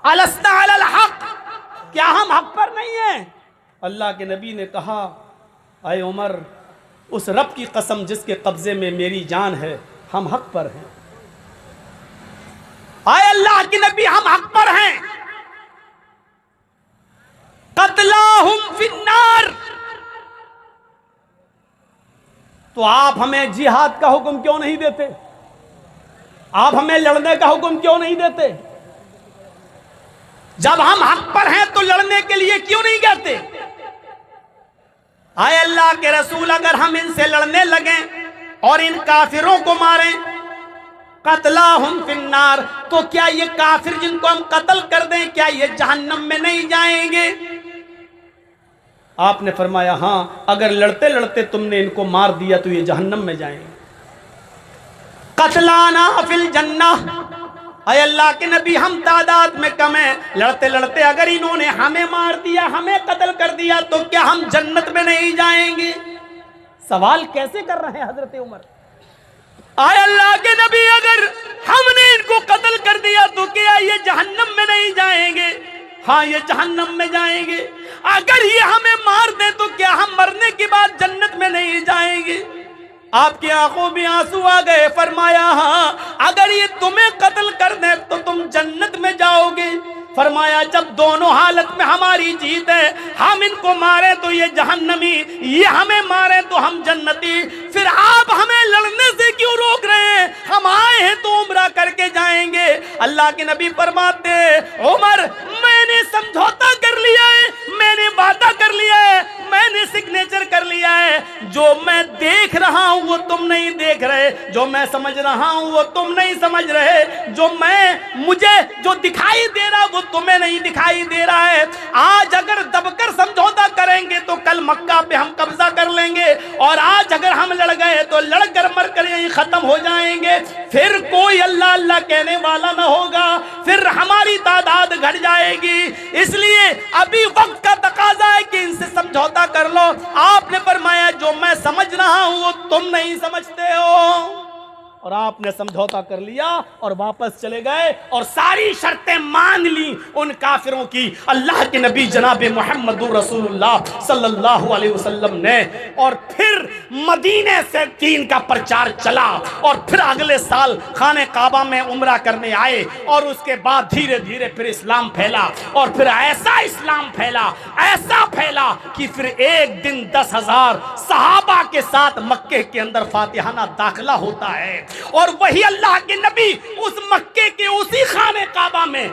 अलस्ना अलल हक, क्या हम हक पर नहीं हैं? अल्लाह के नबी ने कहा, अय उमर, उस रब की कसम जिसके कब्जे में मेरी जान है, हम हक पर हैं। आए अल्लाह के नबी, हम हक पर हैं। कतलाहुम फिन्नार, तो आप हमें जिहाद का हुक्म क्यों नहीं देते? आप हमें लड़ने का हुक्म क्यों नहीं देते? जब हम हक पर हैं तो लड़ने के लिए क्यों नहीं कहते? आए अल्लाह के रसूल, अगर हम इनसे लड़ने लगे और इन काफिरों को मारें, कतलाहुम फिन्नार, तो क्या ये काफिर जिनको हम कत्ल कर दें, क्या ये जहन्नम में नहीं जाएंगे? आपने फरमाया, हां, अगर लड़ते लड़ते तुमने इनको मार दिया तो ये जहन्नम में जाएंगे। कतलाना फिल जन्नह, अय अल्लाह के नबी, हम तादाद में कम हैं, लड़ते लड़ते अगर इन्होंने हमें मार दिया, हमें कत्ल कर दिया, तो क्या हम जन्नत में नहीं जाएंगे? सवाल कैसे कर रहे हैं हजरत उमर? आय अल्लाह के नबी, अगर हमने इनको कत्ल कर दिया तो क्या ये जहन्नम में नहीं जाएंगे? हाँ, ये जहन्नम में जाएंगे। अगर ये हमें मार दे तो क्या हम मरने के बाद जन्नत में नहीं जाएंगे? आपकी आंखों में आंसू आ गए। फरमाया, हाँ, अगर ये तुम्हें कत्ल कर दे तो तुम जन्नत में जाओगे। फरमाया, जब दोनों हालत में हमारी जीत है, हम इनको मारे तो ये जहन्नमी, ये हमें मारे तो हम जन्नती, फिर आप हमें लड़ने से क्यों रोक रहे हैं? हम आए हैं तो उम्रा करके जाएंगे। अल्लाह के नबी फरमाते, उमर, मैंने समझौता कर लिया है, मैंने वादा कर लिया है, मैंने सिग्नेचर कर लिया है। जो मैं देख रहा हूं वो तुम नहीं देख रहे, जो मैं समझ रहा हूं वो तुम नहीं समझ रहे, मुझे जो दिखाई दे रहा वो तुम्हें नहीं दिखाई दे रहा है। आज अगर दबकर समझौता करेंगे तो कल मक्का पे हम कब्जा कर लेंगे, और आज अगर हम लड़ गए तो लड़कर मरकर यहीं खत्म हो जाएंगे। फिर कोई अल्लाह अल्लाह कहने वाला ना होगा, फिर हमारी तादाद घट जाएगी। इसलिए अभी वक्त का तकाजा है कि इनसे समझौता कर लो। आपने फरमाया, जो मैं समझ रहा हूं वो तुम नहीं समझते हो, और आपने समझौता कर लिया और वापस चले गए और सारी शर्तें मान ली उन काफिरों की। अल्लाह के नबी जनाब मुहम्मदुर रसूलुल्लाह सल्लल्लाहु अलैहि वसल्लम ने, और फिर मदीने से दीन का प्रचार चला, और फिर अगले साल खाने काबा में उम्रा करने आए, और उसके बाद धीरे धीरे फिर इस्लाम फैला, और फिर ऐसा इस्लाम फैला, ऐसा फैला कि फिर एक दिन 10,000 सहाबा के साथ मक्के के अंदर फातिहाना दाखिला होता है, और वही अल्लाह के नबी उस मक्के के उसी खाने काबा में